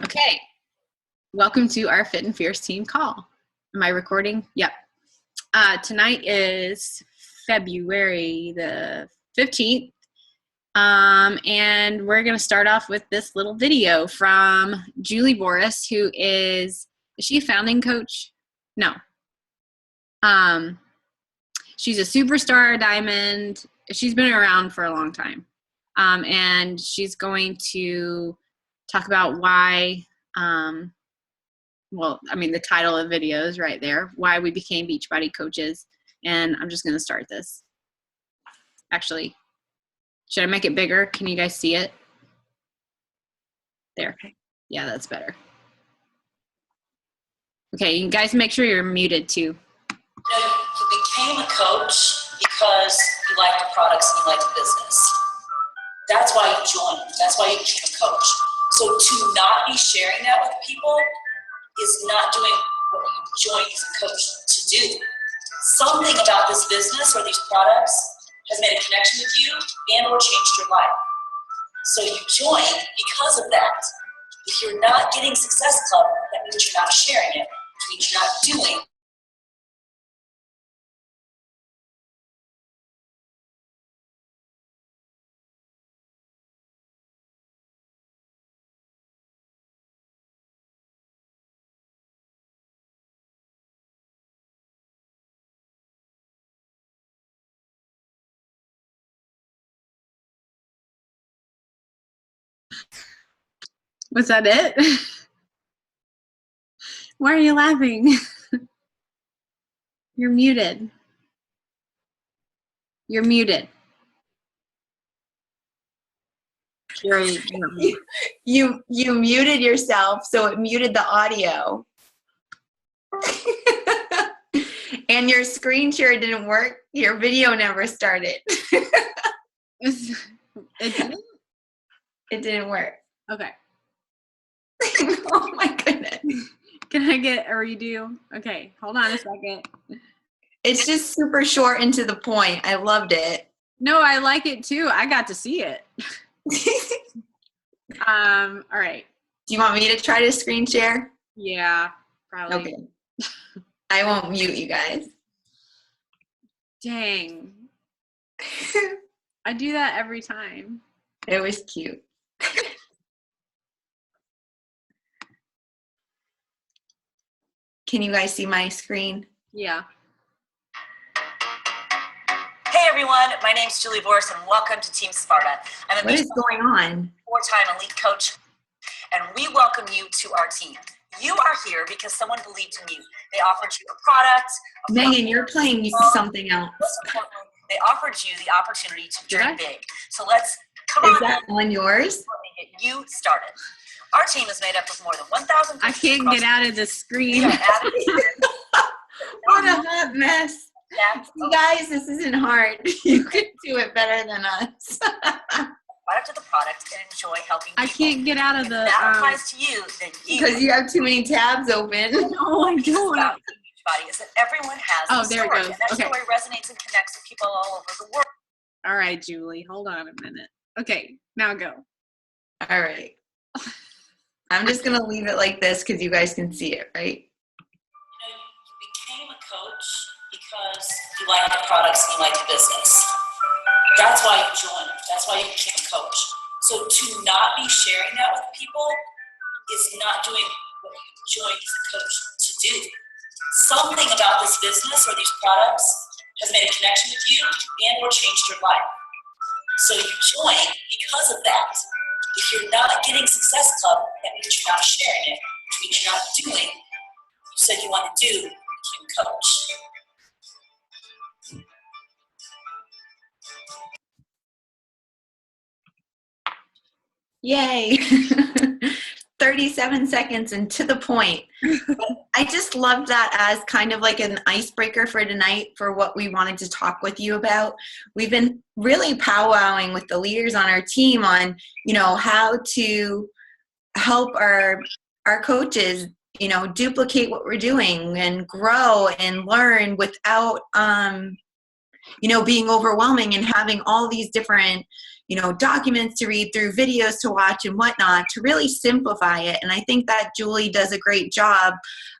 Okay, welcome to our Fit and Fierce team call. Am I recording? Yep. Tonight is February the 15th, and we're going to start off with this little video from Julie Boris, who is she a founding coach? No. She's a superstar diamond. She's been around for a long time, and she's going to talk about why, the title of the video is right there, why we became Beachbody coaches. And I'm just going to start this. Actually, should I make it bigger? Can you guys see it? There. Yeah, that's better. Okay, you guys make sure you're muted too. You became a coach because you like the products and you like the business. That's why you joined. That's why you became a coach. So to not be sharing that with people is not doing what you joined as a coach to do. Something about this business or these products has made a connection with you and or changed your life. So you joined because of that. If you're not getting Success Club, that means you're not sharing it. It means you're not doing. Was that it? Why are you laughing? You're muted. You're muted. You muted yourself, so it muted the audio. And your screen share didn't work. Your video never started. It didn't? It didn't work. Okay. Oh my goodness. Can I get a redo? Okay, hold on a second. It's just super short and to the point. I loved it. No, I like it too. I got to see it. All right. Do you want me to try to screen share? Yeah, probably. Okay. I won't mute you guys. Dang. I do that every time. It was cute. Can you guys see my screen? Yeah. Hey everyone, my name's Julie Boris and welcome to Team Sparta. I'm a What is going on? four-time elite coach and we welcome you to our team. You are here because someone believed in you. They offered you a product. Megan, you're playing something else. They offered you the opportunity to dream big. So let's come on. Is that on yours? Let me get you started. Our team is made up of more than 1,000 I can't get out of the screen. What a hot mess. You guys, this isn't hard. You could do it better than us. Product of the product and enjoy helping people. I can't get out of the. If that applies to you, then you. Because you have too many tabs open. No, I don't. Beachbody is that everyone has Oh, a there it story, goes. and that Okay. story resonates and connects with people all over the world. All right, Julie, hold on a minute. Okay, now go. All right. I'm just going to leave it like this because you guys can see it, right? You became a coach because you like the products and you like the business. That's why you joined. That's why you became a coach. So to not be sharing that with people is not doing what you joined as a coach to do. Something about this business or these products has made a connection with you and or changed your life. So you joined because of that. If you're not getting Success Club, that means you're not sharing it, which means you're not doing what you said you want to do, become a coach. Yay. 37 seconds and to the point. I just loved that as kind of like an icebreaker for tonight for what we wanted to talk with you about. We've been really powwowing with the leaders on our team on, how to help our coaches, duplicate what we're doing and grow and learn without, being overwhelming and having all these different, documents to read through, videos to watch and whatnot to really simplify it. And I think that Julie does a great job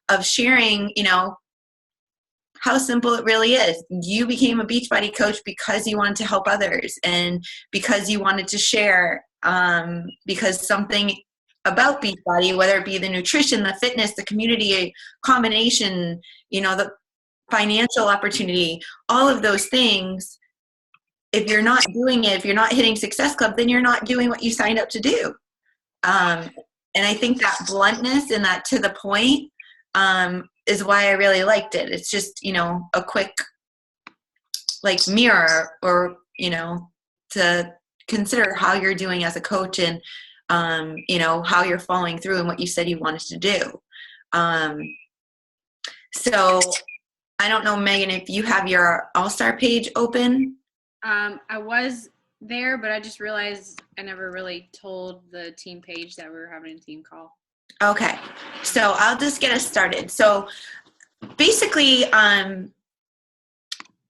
of sharing, how simple it really is. You became a Beachbody coach because you wanted to help others and because you wanted to share, because something about Beachbody, whether it be the nutrition, the fitness, the community combination, the financial opportunity, all of those things, if you're not doing it, if you're not hitting Success Club, then you're not doing what you signed up to do. And I think that bluntness and that to the point, is why I really liked it. It's just, a quick mirror or, to consider how you're doing as a coach and, how you're following through and what you said you wanted to do. So I don't know, Megan, if you have your All-Star page open. I was there, but I just realized I never really told the team page that we were having a team call. Okay, so I'll just get us started. So basically,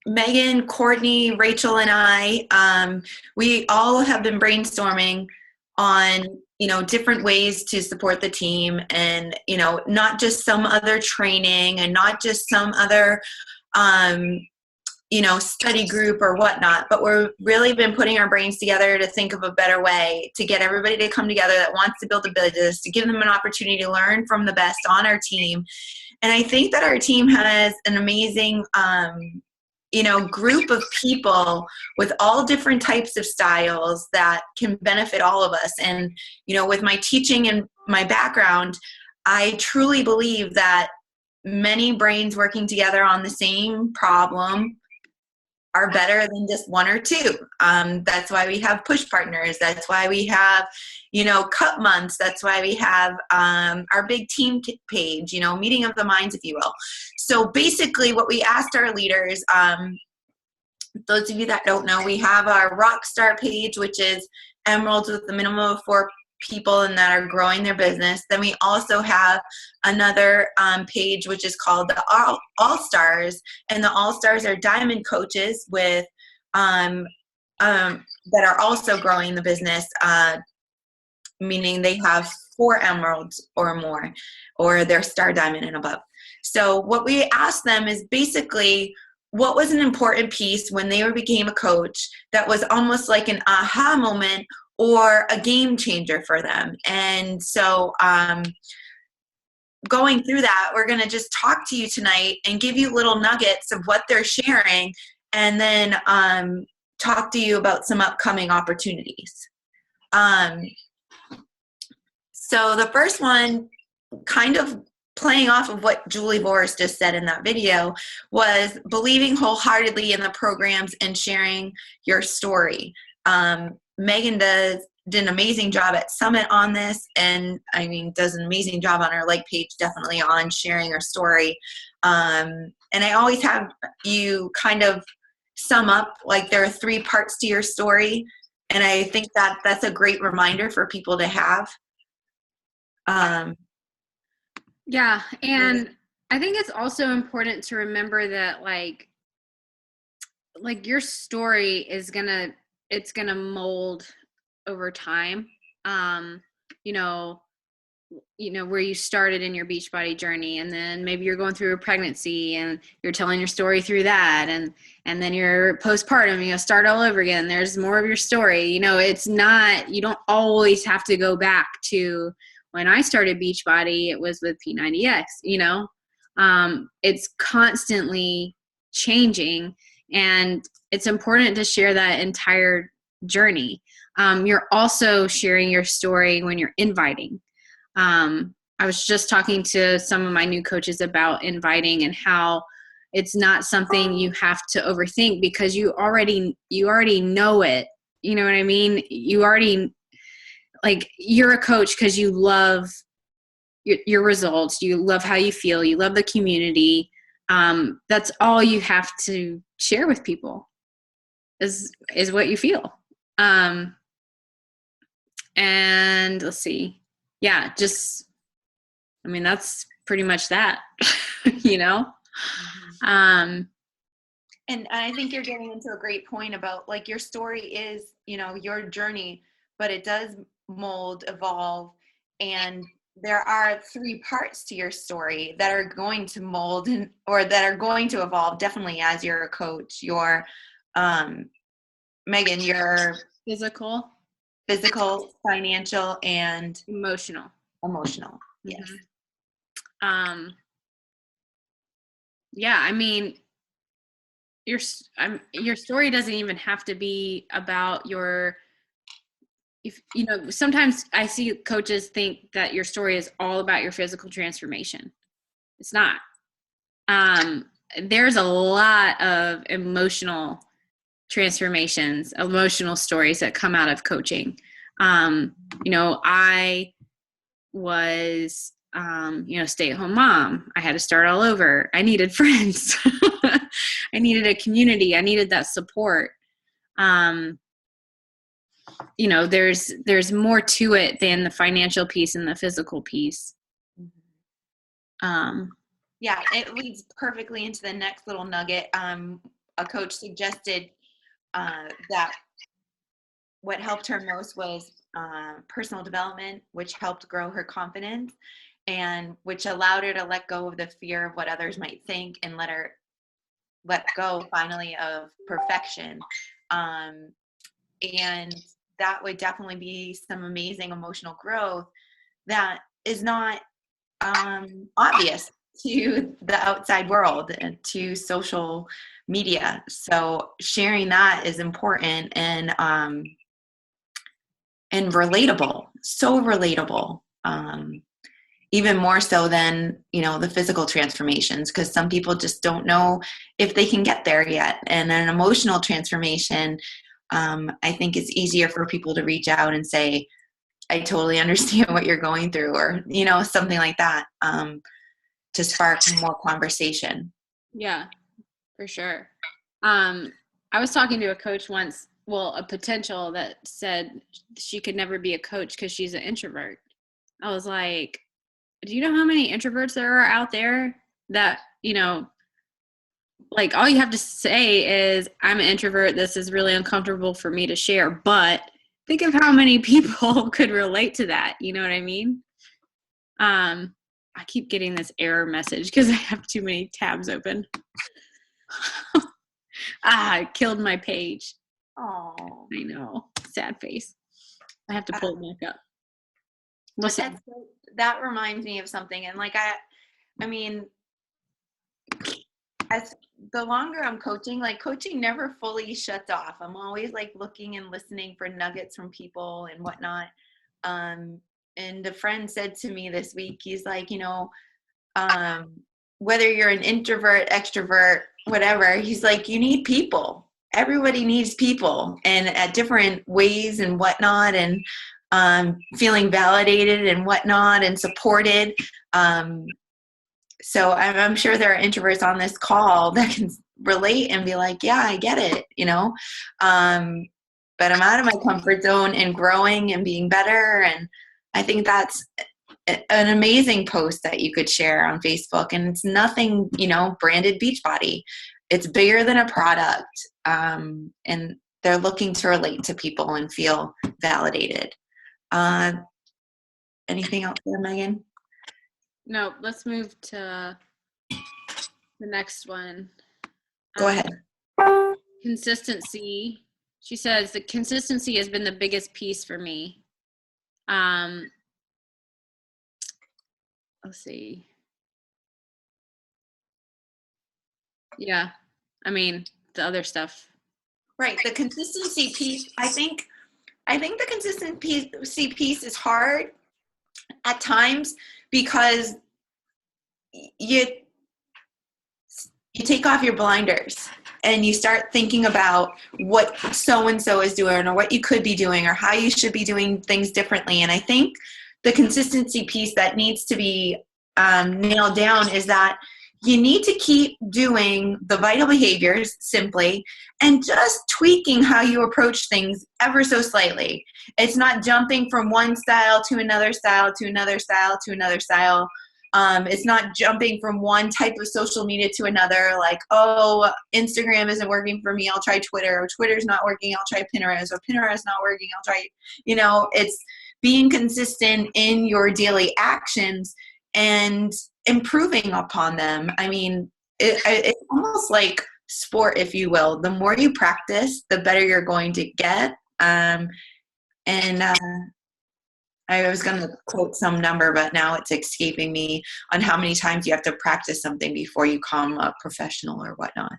Megan, Courtney, Rachel, and I, we all have been brainstorming on, different ways to support the team and, not just some other training and not just some other, study group or whatnot, but we're really been putting our brains together to think of a better way to get everybody to come together that wants to build a business, to give them an opportunity to learn from the best on our team. And I think that our team has an amazing, group of people with all different types of styles that can benefit all of us. And, with my teaching and my background, I truly believe that many brains working together on the same problem are better than just one or two. That's why we have push partners. That's why we have, cup months. That's why we have our big team page, meeting of the minds, if you will. So basically what we asked our leaders, those of you that don't know, we have our Rockstar page, which is emeralds with the minimum of 4 people and that are growing their business. Then we also have another page which is called the All Stars, and the All Stars are diamond coaches with that are also growing the business, meaning they have 4 emeralds or more, or they're star diamond and above. So what we asked them is basically, what was an important piece when they became a coach that was almost like an aha moment or a game changer for them? And so going through that, we're going to just talk to you tonight and give you little nuggets of what they're sharing, and then talk to you about some upcoming opportunities. So the first one, kind of playing off of what Julie Boris just said in that video, was believing wholeheartedly in the programs and sharing your story. Megan did an amazing job at Summit on this, and does an amazing job on her page, definitely on sharing her story. And I always have you kind of sum up, there are 3 parts to your story, and I think that that's a great reminder for people to have. Yeah, and I think it's also important to remember that your story is it's gonna mold over time. Where you started in your Beachbody journey, and then maybe you're going through a pregnancy and you're telling your story through that, and then you're postpartum, start all over again. There's more of your story. It's not, you don't always have to go back to when I started Beachbody, it was with P90X, it's constantly changing, and it's important to share that entire journey. You're also sharing your story when you're inviting. I was just talking to some of my new coaches about inviting and how it's not something you have to overthink, because you already know it. You know what I mean? You already, you're a coach because you love your results. You love how you feel. You love the community. That's all you have to share with people is what you feel. And let's see. Yeah, that's pretty much that, And I think you're getting into a great point about like your story is, your journey, but it does mold, evolve, and there are three parts to your story that are going to mold or that are going to evolve definitely as you're a coach. Your Megan, your Physical, physical, financial, and emotional. emotional. Yes. Yeah, I mean, your story doesn't even have to be about your, if sometimes I see coaches think that your story is all about your physical transformation. It's not. There's a lot of emotional transformations, emotional stories that come out of coaching. I was stay-at-home mom. I had to start all over. I needed friends. I needed a community. I needed that support. There's more to it than the financial piece and the physical piece. Yeah, it leads perfectly into the next little nugget. A coach suggested that what helped her most was personal development, which helped grow her confidence and which allowed her to let go of the fear of what others might think and let go finally of perfection. And that would definitely be some amazing emotional growth that is not obvious to the outside world and to social media. So sharing that is important and relatable, so relatable. Even more so than, the physical transformations, because some people just don't know if they can get there yet. And an emotional transformation, I think it's easier for people to reach out and say, I totally understand what you're going through, or, something like that, to spark more conversation. Yeah, for sure. I was talking to a coach once, a potential, that said she could never be a coach because she's an introvert. I was like, do you know how many introverts there are out there that, like all you have to say is, I'm an introvert. This is really uncomfortable for me to share. But think of how many people could relate to that. You know what I mean? I keep getting this error message because I have too many tabs open. I killed my page. Oh, I know. Sad face. I have to pull it back up. That reminds me of something. And like, I mean, as the longer I'm coaching, like coaching never fully shuts off. I'm always like looking and listening for nuggets from people and whatnot. And a friend said to me this week, he's like, whether you're an introvert, extrovert, whatever, he's like, you need people. Everybody needs people, and at different ways and whatnot, and feeling validated and whatnot and supported. So I'm sure there are introverts on this call that can relate and be like, yeah, I get it, but I'm out of my comfort zone and growing and being better. And I think that's an amazing post that you could share on Facebook. And it's nothing, branded Beachbody. It's bigger than a product. And they're looking to relate to people and feel validated. Anything else there, Megan? No, let's move to the next one. Go ahead. Consistency. She says the consistency has been the biggest piece for me. Let's see. Yeah. I mean, the other stuff. Right. The consistency piece, I think the consistency piece is hard at times because you take off your blinders and you start thinking about what so-and-so is doing or what you could be doing or how you should be doing things differently. And I think the consistency piece that needs to be nailed down is that you need to keep doing the vital behaviors simply and just tweaking how you approach things ever so slightly. It's not jumping from one style to another style to another style to another style. It's not jumping from one type of social media to another, like, oh, Instagram isn't working for me, I'll try Twitter, or Twitter's not working, I'll try Pinterest, or Pinterest not working, I'll try, it's being consistent in your daily actions and improving upon them. I mean, it's almost like sport, if you will. The more you practice, the better you're going to get. And I was going to quote some number, but now it's escaping me on how many times you have to practice something before you become a professional or whatnot.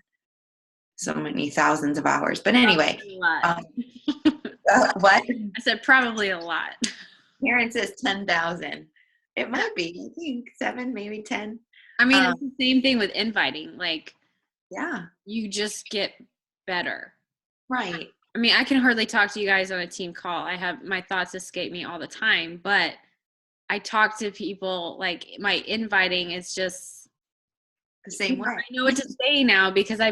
So many thousands of hours. But anyway. A lot. What? I said probably a lot. Karen says 10,000. It might be. I think 7, maybe 10. I mean, it's the same thing with inviting. Like, yeah, you just get better. Right. I mean, I can hardly talk to you guys on a team call. My thoughts escape me all the time, but I talk to people, like, my inviting is just the same way. I know what to say now because I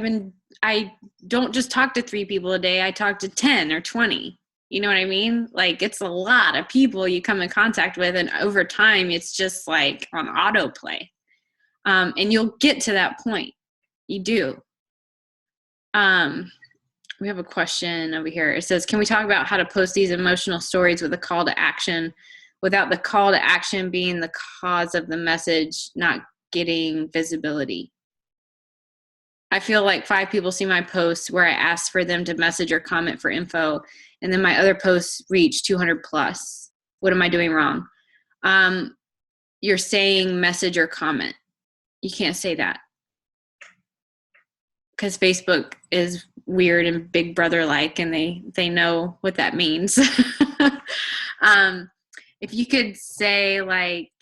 don't just talk to 3 people a day. I talk to 10 or 20. You know what I mean? Like, it's a lot of people you come in contact with, and over time, it's just like on autoplay. And you'll get to that point. You do. We have a question over here. It says, can we talk about how to post these emotional stories with a call to action without the call to action being the cause of the message not getting visibility? I feel like 5 people see my post where I asked for them to message or comment for info, and then my other posts reach 200 plus. What am I doing wrong? You're saying message or comment. You can't say that, because Facebook is weird and Big Brother like, and they know what that means. If you could say, like,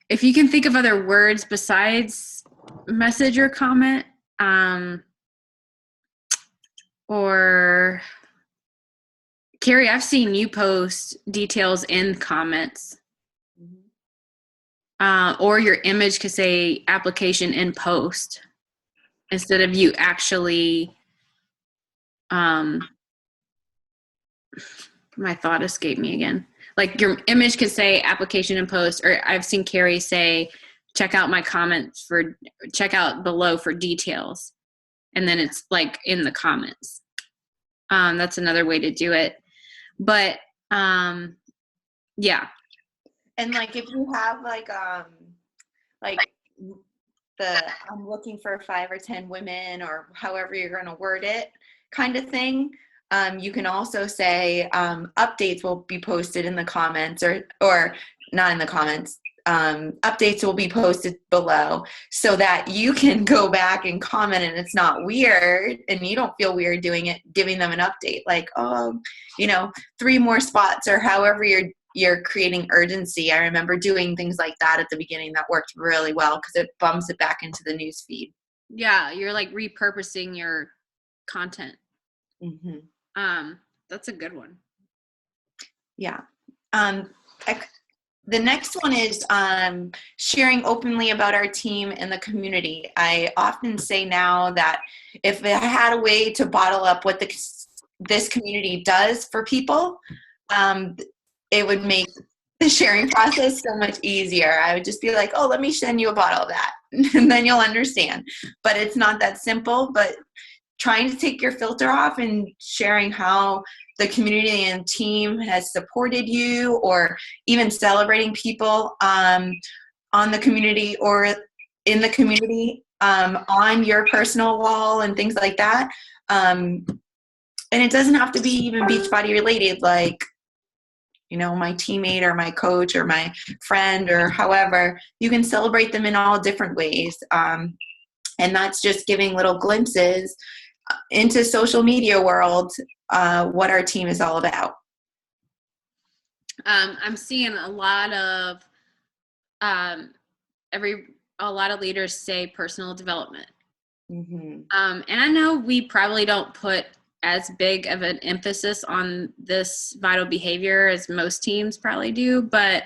if you can think of other words besides message or comment, or Carrie, I've seen you post details in comments. Or your image could say application in post instead of you actually, my thought escaped me again. Like, your image could say application in post, or I've seen Carrie say, check out my comments check out below for details. And then it's like in the comments. That's another way to do it. But yeah. And like, if you have like I'm looking for 5 or 10 women, or however you're going to word it, kind of thing. You can also say updates will be posted in the comments, or not in the comments. Updates will be posted below, so that you can go back and comment, and it's not weird, and you don't feel weird doing it, giving them an update, like, 3 more spots, or however you're creating urgency. I remember doing things like that at the beginning that worked really well, because it bumps it back into the news feed. Yeah, you're like repurposing your content. Mm-hmm. That's a good one. Yeah. The next one is sharing openly about our team and the community. I often say now that if I had a way to bottle up what this community does for people, it would make the sharing process so much easier. I would just be like, oh, let me send you a bottle of that, and then you'll understand. But it's not that simple. But trying to take your filter off and sharing how the community and team has supported you, or even celebrating people on the community or in the community on your personal wall and things like that. And it doesn't have to be even Beachbody related, like, my teammate or my coach or my friend or however. You can celebrate them in all different ways. And that's just giving little glimpses into social media world, what our team is all about. I'm seeing a lot of leaders say personal development. Mm-hmm. And I know we probably don't put as big of an emphasis on this vital behavior as most teams probably do, but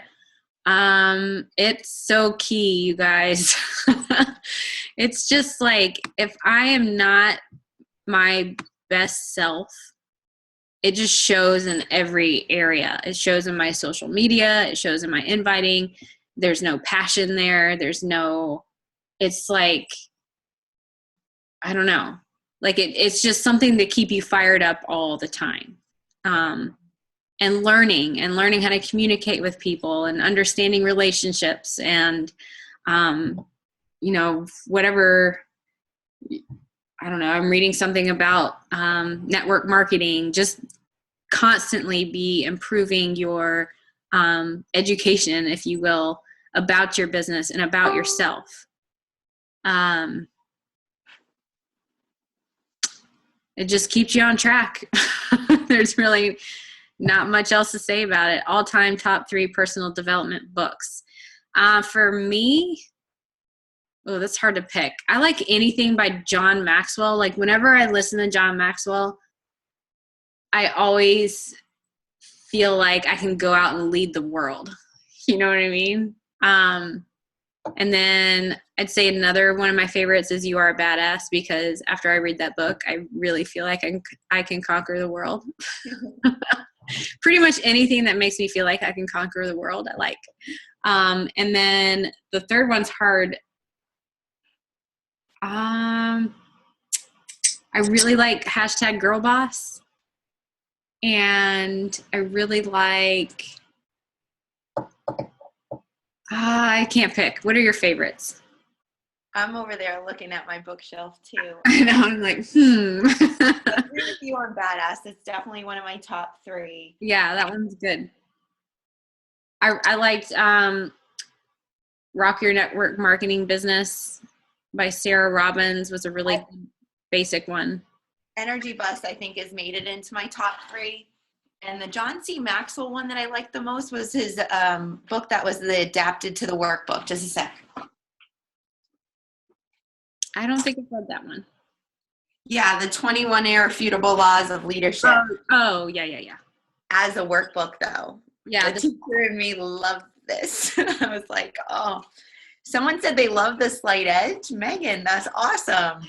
it's so key, you guys. It's just like, if I am not my best self, it just shows in every area. It shows in my social media. It shows in my inviting. There's no passion there. It's like, I don't know. Like it's just something to keep you fired up all the time. And learning how to communicate with people and understanding relationships and, whatever, I don't know, I'm reading something about network marketing, just constantly be improving your education, if you will, about your business and about yourself. It just keeps you on track. There's really not much else to say about it. All-time top 3 personal development books. For me, that's hard to pick. I like anything by John Maxwell. Like whenever I listen to John Maxwell, I always feel like I can go out and lead the world. You know what I mean? And then I'd say another one of my favorites is You Are a Badass, because after I read that book, I really feel like I can conquer the world. Pretty much anything that makes me feel like I can conquer the world, I like. And then the third one's hard. I really like #GirlBoss. And I really like, I can't pick. What are your favorites? I'm over there looking at my bookshelf too. I know, I'm like, I agree with you on Badass. It's definitely one of my top 3. Yeah, that one's good. I liked Rock Your Network Marketing Business by Sarah Robbins, was a really good basic one. Energy Bus, I think, has made it into my top 3. And the John C. Maxwell one that I liked the most was his book that was adapted to the workbook. Just a sec. I don't think I've read that one. Yeah, the 21 Irrefutable Laws of Leadership. Oh, yeah. As a workbook, though. Yeah. The teacher in me loved this. I was like, oh. Someone said they love the Slight Edge. Megan, that's awesome.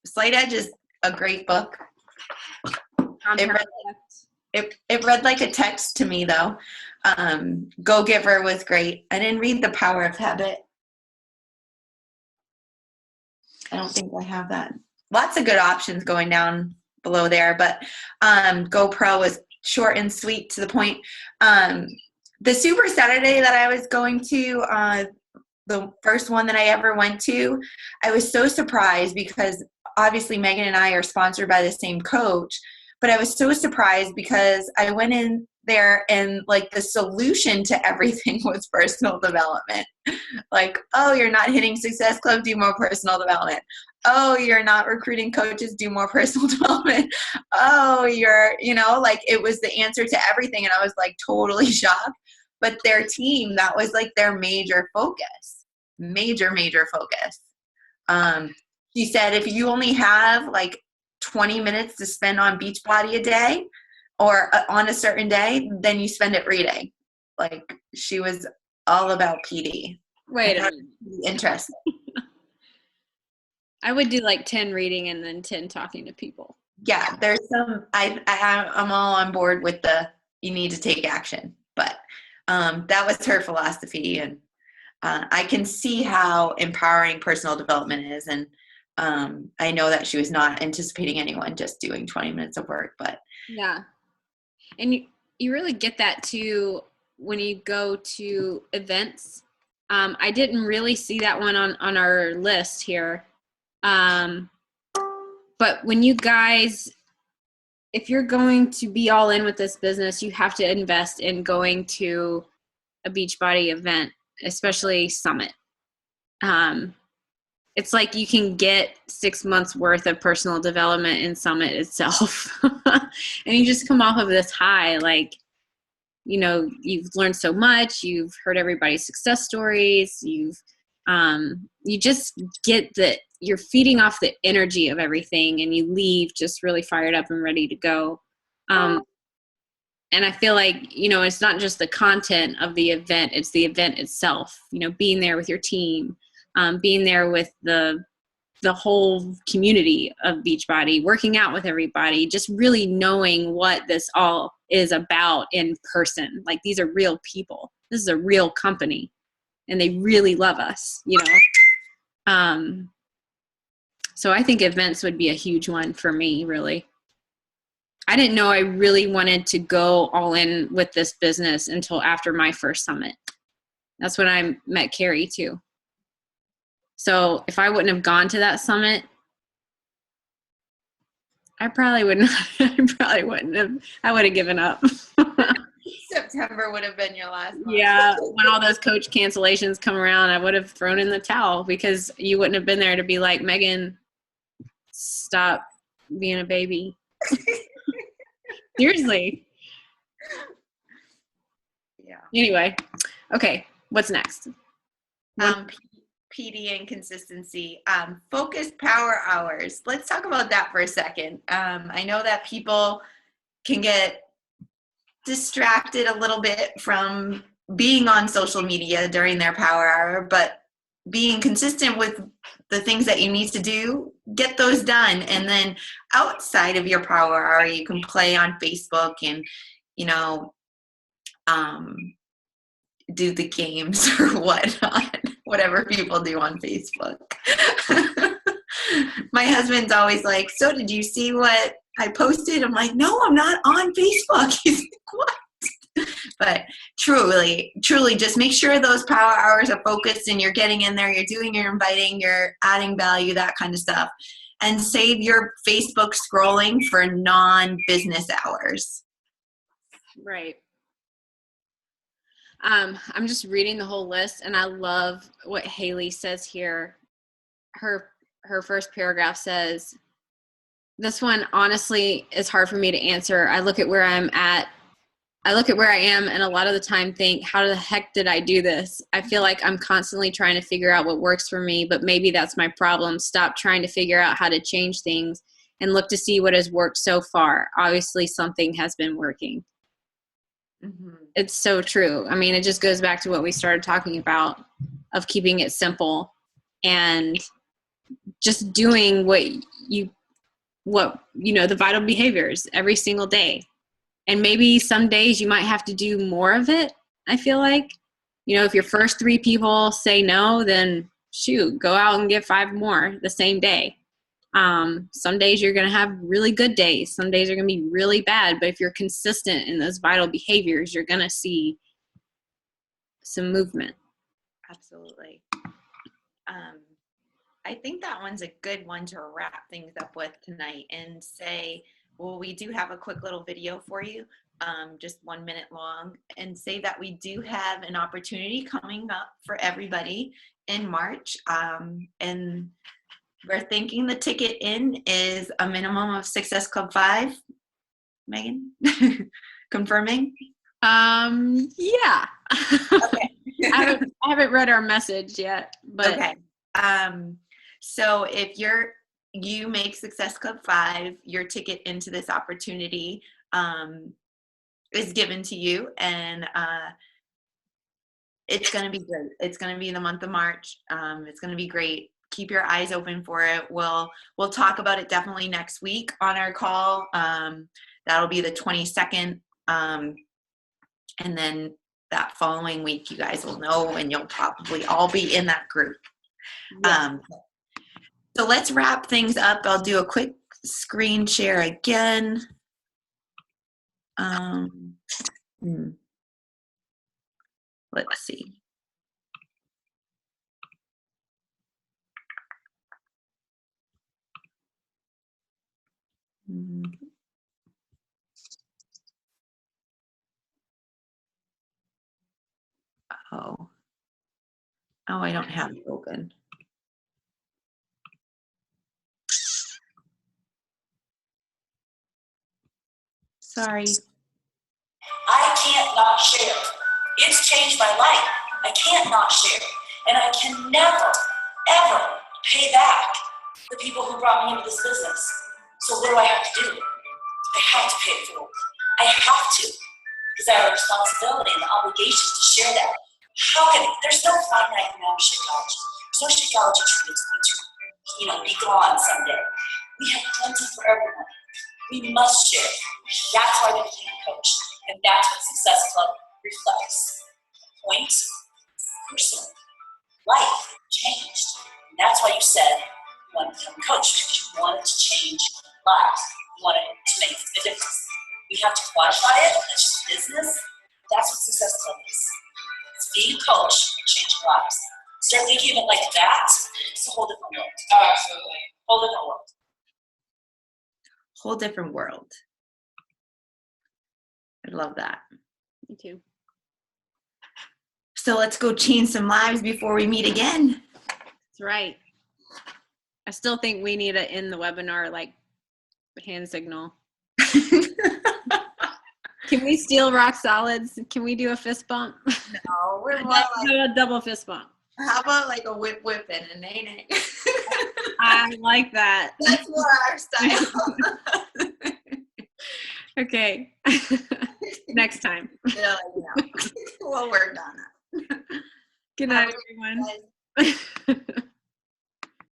Slight Edge is a great book. It read like a text to me, though. Go Giver was great. I didn't read The Power of Habit. I don't think I have that. Lots of good options going down below there, but GoPro was short and sweet to the point. The Super Saturday that I was going to, the first one that I ever went to, I was so surprised because obviously Megan and I are sponsored by the same coach, but I was so surprised because I went in there and like the solution to everything was personal development. Like, oh, you're not hitting Success Club, do more personal development. Oh, you're not recruiting coaches, do more personal development. Oh, like it was the answer to everything. And I was like totally shocked. But their team, that was like their major focus, major focus. She said, if you only have like 20 minutes to spend on Beachbody a day or on a certain day, then you spend it reading. Like she was all about PD. Wait a minute. Interesting. I would do like 10 reading and then 10 talking to people. Yeah, there's some, I'm all on board with you need to take action. But that was her philosophy. And I can see how empowering personal development is. And I know that she was not anticipating anyone just doing 20 minutes of work, but. Yeah. And you really get that too when you go to events. I didn't really see that one on our list here. But when you guys, if you're going to be all in with this business, you have to invest in going to a Beachbody event, especially Summit. It's like you can get 6 months worth of personal development in Summit itself. And you just come off of this high, like, you've learned so much, you've heard everybody's success stories, you just get that you're feeding off the energy of everything and you leave just really fired up and ready to go. And I feel like, it's not just the content of the event, it's the event itself, being there with your team, being there with the the whole community of Beachbody, working out with everybody, just really knowing what this all is about in person. Like, these are real people. This is a real company, and they really love us, you know? So I think events would be a huge one for me, really. I didn't know I really wanted to go all in with this business until after my first summit. That's when I met Carrie too. So if I wouldn't have gone to that summit, I probably wouldn't. I would have given up. September would have been your last month. Yeah, when all those coach cancellations come around, I would have thrown in the towel, because you wouldn't have been there to be like, Megan, stop being a baby. Seriously. Yeah. Anyway, okay, what's next? PD and consistency. Focused power hours. Let's talk about that for a second. I know that people can get distracted a little bit from being on social media during their power hour, but being consistent with the things that you need to do, get those done. And then outside of your power hour, you can play on Facebook and, you know, do the games or whatnot, whatever people do on Facebook. My husband's always like, so did you see what I posted? I'm like, no, I'm not on Facebook. He's like, what? But truly, just make sure those power hours are focused and you're getting in there, you're doing your inviting, you're adding value, that kind of stuff. And save your Facebook scrolling for non-business hours. Right. I'm just reading the whole list, and I love what Haley says here. Her first paragraph says, this one honestly is hard for me to answer. I look at where I am, and a lot of the time think, how the heck did I do this? I feel like I'm constantly trying to figure out what works for me, but maybe that's my problem. Stop trying to figure out how to change things and look to see what has worked so far. Obviously, something has been working. Mm-hmm. It's so true. I mean, it just goes back to what we started talking about, of keeping it simple and just doing the vital behaviors every single day. And maybe some days you might have to do more of it. I feel like, if your first 3 people say no, then shoot, go out and get 5 more the same day. Some days you're going to have really good days. Some days are going to be really bad. But if you're consistent in those vital behaviors, you're going to see some movement. Absolutely. I think that one's a good one to wrap things up with tonight and say, well, we do have a quick little video for you, just 1 minute long, and say that we do have an opportunity coming up for everybody in March. And we're thinking the ticket in is a minimum of Success Club 5. Megan, confirming? Yeah. Okay. I haven't read our message yet, but okay. So if you make Success Club 5, your ticket into this opportunity is given to you, and it's going to be great. It's going to be in the month of March. It's going to be great. Keep your eyes open for it. We'll talk about it definitely next week on our call. That'll be the 22nd. And then that following week, you guys will know, and you'll probably all be in that group. Yeah. So let's wrap things up. I'll do a quick screen share again. Let's see. Oh, I don't have it open. Sorry. I can't not share. It's changed my life. I can't not share. And I can never, ever pay back the people who brought me into this business. So what do I have to do? I have to pay it forward. I have to. Because I have a responsibility and the obligation to share that. There's no finite amount of Shakeology. There's no Shakeology tree that's going to be gone someday. We have plenty for everyone. We must share. That's why we became a coach. And that's what Success Club reflects. Point, person, life changed. And that's why you said you wanted to become a coach, because you wanted to change lives. You wanted to make a difference. We have to qualify it. That's just business. That's what Success Club is. It's being a coach and changing lives. Start thinking of it like that. It's a whole different world. Oh, absolutely. Whole different world. Whole different world. I love that. Me too. So let's go change some lives before we meet again. That's right. I still think we need to end the webinar like hand signal. Can we steal rock solids? Can we do a fist bump? No, we're more like a double fist bump. How about like a whip and a nay nay? I like that. That's more our style. Okay. Next time. Yeah, we'll work on it. Good night, everyone.